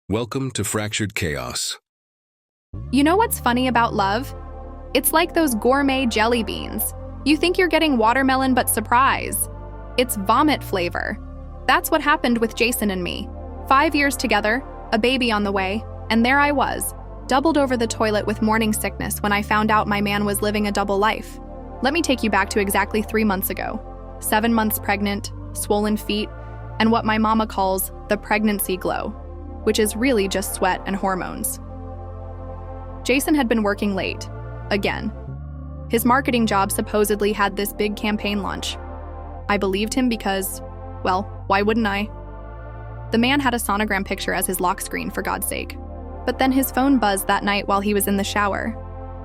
Welcome to Fractured Chaos. You know what's funny about love? It's like those gourmet jelly beans. You think you're getting watermelon, but surprise. It's vomit flavor. That's what happened with Jason and me. 5 years together, a baby on the way, and there I was, doubled over the toilet with morning sickness when I found out my man was living a double life. Let me take you back to exactly 3 months ago. 7 months pregnant, swollen feet, and what my mama calls the pregnancy glow, which is really just sweat and hormones. Jason had been working late, again. His marketing job supposedly had this big campaign launch. I believed him because, well, why wouldn't I? The man had a sonogram picture as his lock screen, for God's sake. But then his phone buzzed that night while he was in the shower.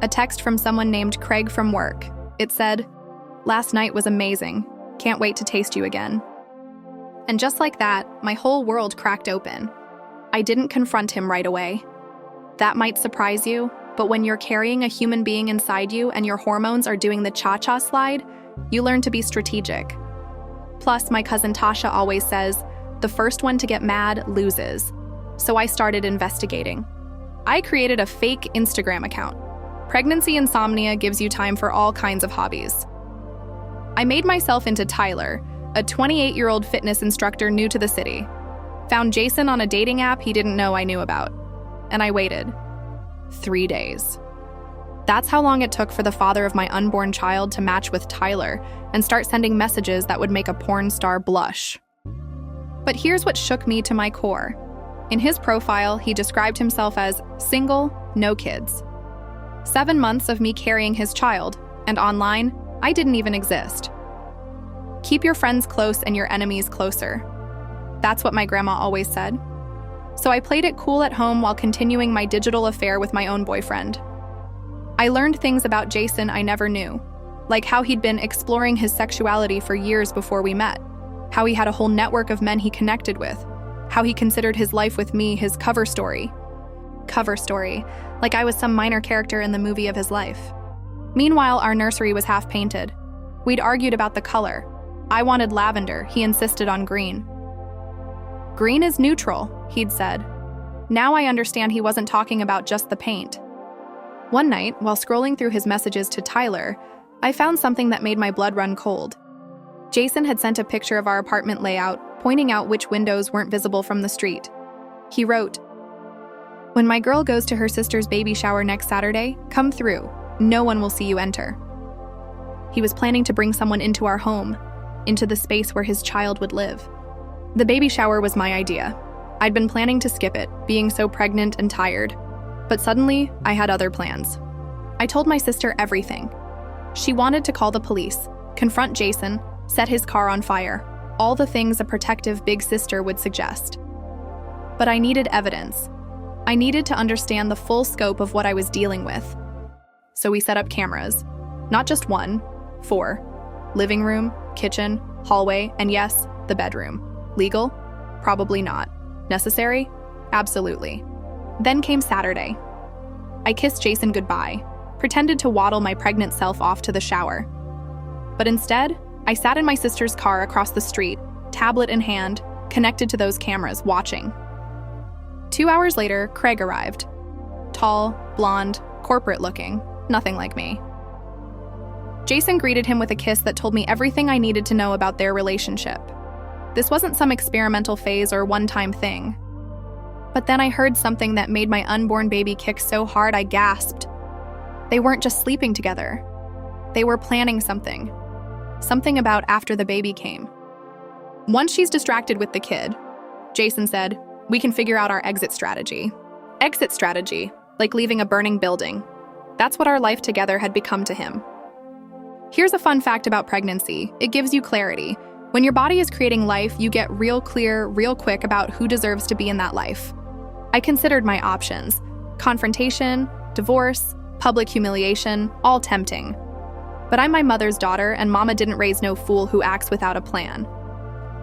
A text from someone named Craig from work. It said, "Last night was amazing. Can't wait to taste you again." And just like that, my whole world cracked open. I didn't confront him right away. That might surprise you, but when you're carrying a human being inside you and your hormones are doing the cha-cha slide, you learn to be strategic. Plus, my cousin Tasha always says, the first one to get mad loses. So I started investigating. I created a fake Instagram account. Pregnancy insomnia gives you time for all kinds of hobbies. I made myself into Tyler, a 28-year-old fitness instructor new to the city. Found Jason on a dating app he didn't know I knew about. And I waited. 3 days. That's how long it took for the father of my unborn child to match with Tyler and start sending messages that would make a porn star blush. But here's what shook me to my core. In his profile, he described himself as single, no kids. 7 months of me carrying his child, and online, I didn't even exist. Keep your friends close and your enemies closer. That's what my grandma always said. So I played it cool at home while continuing my digital affair with my own boyfriend. I learned things about Jason I never knew, like how he'd been exploring his sexuality for years before we met, how he had a whole network of men he connected with, how he considered his life with me his cover story. Cover story, like I was some minor character in the movie of his life. Meanwhile, our nursery was half painted. We'd argued about the color. I wanted lavender, he insisted on green. Green is neutral, he'd said. Now I understand he wasn't talking about just the paint. One night, while scrolling through his messages to Tyler, I found something that made my blood run cold. Jason had sent a picture of our apartment layout, pointing out which windows weren't visible from the street. He wrote, "When my girl goes to her sister's baby shower next Saturday, come through. No one will see you enter." He was planning to bring someone into our home, into the space where his child would live. The baby shower was my idea. I'd been planning to skip it, being so pregnant and tired. But suddenly, I had other plans. I told my sister everything. She wanted to call the police, confront Jason, set his car on fire, all the things a protective big sister would suggest. But I needed evidence. I needed to understand the full scope of what I was dealing with. So we set up cameras. Not just one, 4. Living room, kitchen, hallway, and yes, the bedroom. Legal? Probably not. Necessary? Absolutely. Then came Saturday. I kissed Jason goodbye, pretended to waddle my pregnant self off to the shower. But instead, I sat in my sister's car across the street, tablet in hand, connected to those cameras, watching. 2 hours later, Craig arrived. Tall, blonde, corporate-looking, nothing like me. Jason greeted him with a kiss that told me everything I needed to know about their relationship. This wasn't some experimental phase or one-time thing. But then I heard something that made my unborn baby kick so hard I gasped. They weren't just sleeping together. They were planning something. Something about after the baby came. Once she's distracted with the kid, Jason said, we can figure out our exit strategy. Exit strategy, like leaving a burning building. That's what our life together had become to him. Here's a fun fact about pregnancy. It gives you clarity. When your body is creating life, you get real clear, real quick about who deserves to be in that life. I considered my options. Confrontation, divorce, public humiliation, all tempting. But I'm my mother's daughter, and mama didn't raise no fool who acts without a plan.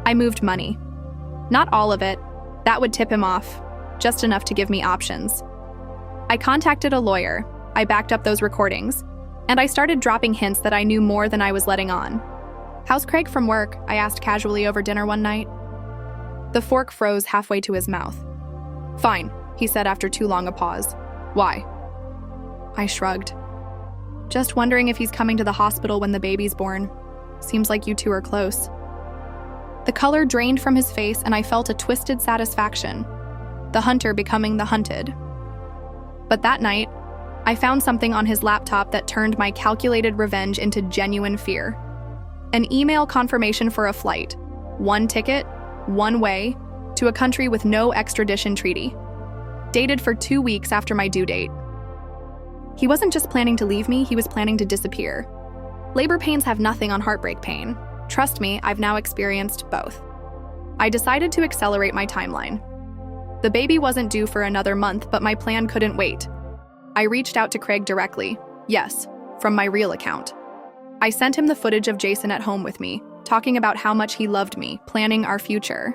I moved money. Not all of it. That would tip him off. Just enough to give me options. I contacted a lawyer. I backed up those recordings. And I started dropping hints that I knew more than I was letting on. "How's Craig from work?" I asked casually over dinner one night. The fork froze halfway to his mouth. Fine, he said after too long a pause. Why? I shrugged. Just wondering if he's coming to the hospital when the baby's born. Seems like you two are close. The color drained from his face and I felt a twisted satisfaction. The hunter becoming the hunted. But that night, I found something on his laptop that turned my calculated revenge into genuine fear. An email confirmation for a flight. 1 ticket, 1 way, to a country with no extradition treaty. Dated for 2 weeks after my due date. He wasn't just planning to leave me, he was planning to disappear. Labor pains have nothing on heartbreak pain. Trust me, I've now experienced both. I decided to accelerate my timeline. The baby wasn't due for another month, but my plan couldn't wait. I reached out to Craig directly. Yes, from my real account. I sent him the footage of Jason at home with me, talking about how much he loved me, planning our future.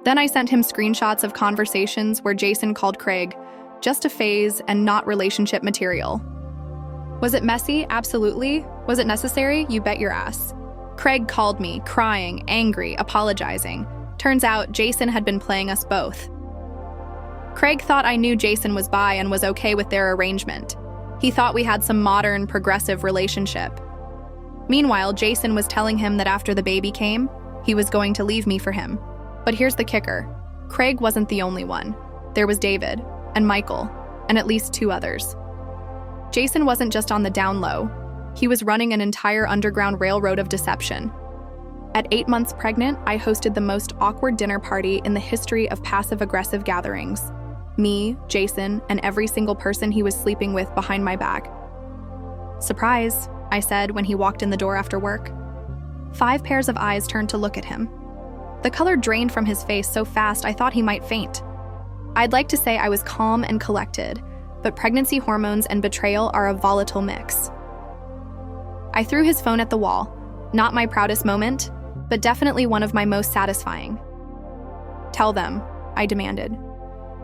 Then I sent him screenshots of conversations where Jason called Craig just a phase and not relationship material. Was it messy? Absolutely. Was it necessary? You bet your ass. Craig called me, crying, angry, apologizing. Turns out Jason had been playing us both. Craig thought I knew Jason was bi and was okay with their arrangement. He thought we had some modern, progressive relationship. Meanwhile, Jason was telling him that after the baby came, he was going to leave me for him. But here's the kicker. Craig wasn't the only one. There was David, and Michael, and at least 2 others. Jason wasn't just on the down low. He was running an entire underground railroad of deception. At 8 months pregnant, I hosted the most awkward dinner party in the history of passive-aggressive gatherings. Me, Jason, and every single person he was sleeping with behind my back. Surprise, I said when he walked in the door after work. 5 pairs of eyes turned to look at him. The color drained from his face so fast I thought he might faint. I'd like to say I was calm and collected, but pregnancy hormones and betrayal are a volatile mix. I threw his phone at the wall. Not my proudest moment, but definitely one of my most satisfying. Tell them, I demanded.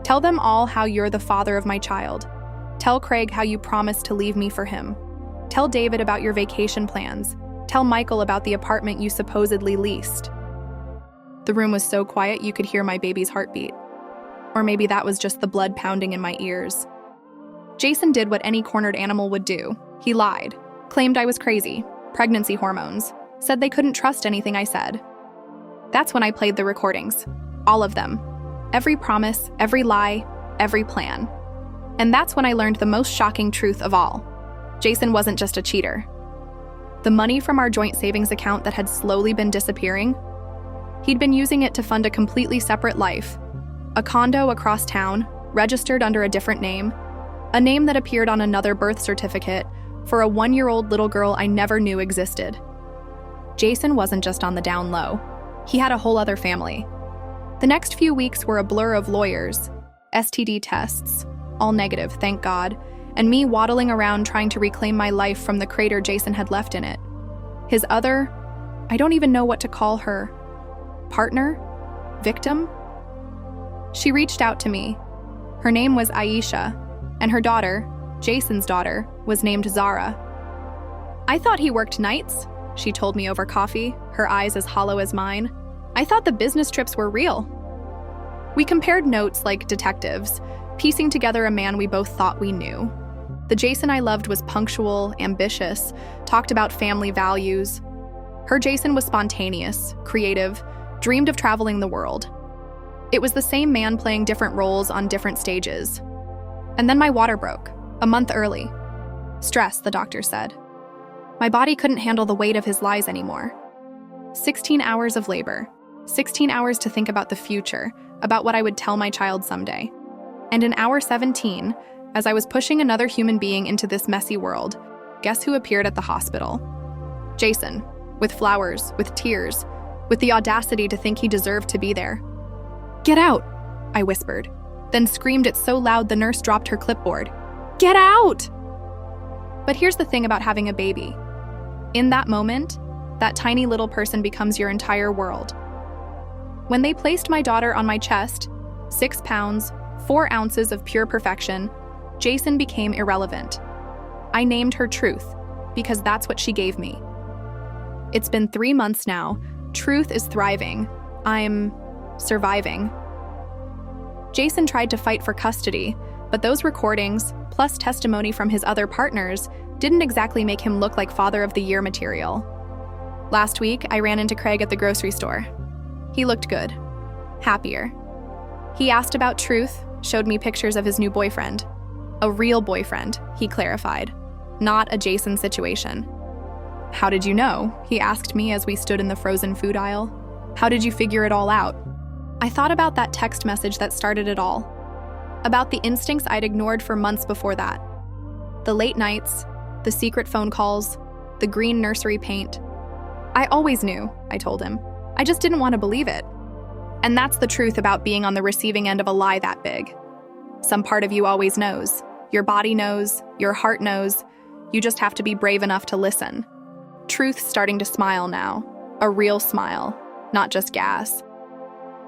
Tell them all how you're the father of my child. Tell Craig how you promised to leave me for him. Tell David about your vacation plans. Tell Michael about the apartment you supposedly leased. The room was so quiet you could hear my baby's heartbeat. Or maybe that was just the blood pounding in my ears. Jason did what any cornered animal would do. He lied, claimed I was crazy, pregnancy hormones, said they couldn't trust anything I said. That's when I played the recordings. All of them. Every promise, every lie, every plan. And that's when I learned the most shocking truth of all. Jason wasn't just a cheater. The money from our joint savings account that had slowly been disappearing, he'd been using it to fund a completely separate life. A condo across town, registered under a different name, a name that appeared on another birth certificate for a 1-year-old little girl I never knew existed. Jason wasn't just on the down low. He had a whole other family. The next few weeks were a blur of lawyers, STD tests, all negative, thank God, and me waddling around trying to reclaim my life from the crater Jason had left in it. His other, I don't even know what to call her, partner? Victim? She reached out to me. Her name was Aisha, and her daughter, Jason's daughter, was named Zara. I thought he worked nights, she told me over coffee, her eyes as hollow as mine. I thought the business trips were real. We compared notes like detectives, piecing together a man we both thought we knew. The Jason I loved was punctual, ambitious, talked about family values. Her Jason was spontaneous, creative, dreamed of traveling the world. It was the same man playing different roles on different stages. And then my water broke, a month early. Stress, the doctor said. My body couldn't handle the weight of his lies anymore. 16 hours of labor, 16 hours to think about the future, about what I would tell my child someday. And in hour 17, as I was pushing another human being into this messy world, guess who appeared at the hospital? Jason, with flowers, with tears, with the audacity to think he deserved to be there. "Get out," I whispered, then screamed it so loud the nurse dropped her clipboard. "Get out!" But here's the thing about having a baby. In that moment, that tiny little person becomes your entire world. When they placed my daughter on my chest, 6 pounds, 4 ounces of pure perfection, Jason became irrelevant. I named her Truth, because that's what she gave me. It's been 3 months now. Truth is thriving. I'm surviving. Jason tried to fight for custody, but those recordings, plus testimony from his other partners, didn't exactly make him look like Father of the Year material. Last week, I ran into Craig at the grocery store. He looked good. Happier. He asked about truth, showed me pictures of his new boyfriend. A real boyfriend, he clarified. Not a Jason situation. How did you know? He asked me as we stood in the frozen food aisle. How did you figure it all out? I thought about that text message that started it all. About the instincts I'd ignored for months before that. The late nights, the secret phone calls, the green nursery paint. I always knew, I told him. I just didn't want to believe it. And that's the truth about being on the receiving end of a lie that big. Some part of you always knows. Your body knows, your heart knows. You just have to be brave enough to listen. Truth's starting to smile now. A real smile, not just gas.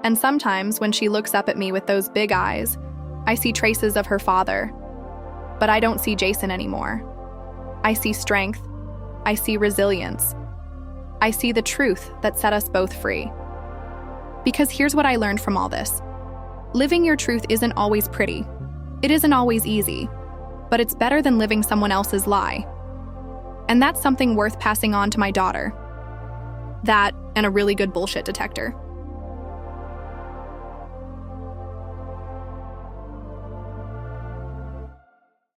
And sometimes when she looks up at me with those big eyes, I see traces of her father. But I don't see Jason anymore. I see strength. I see resilience. I see the truth that set us both free. Because here's what I learned from all this. Living your truth isn't always pretty. It isn't always easy. But it's better than living someone else's lie. And that's something worth passing on to my daughter. That and a really good bullshit detector.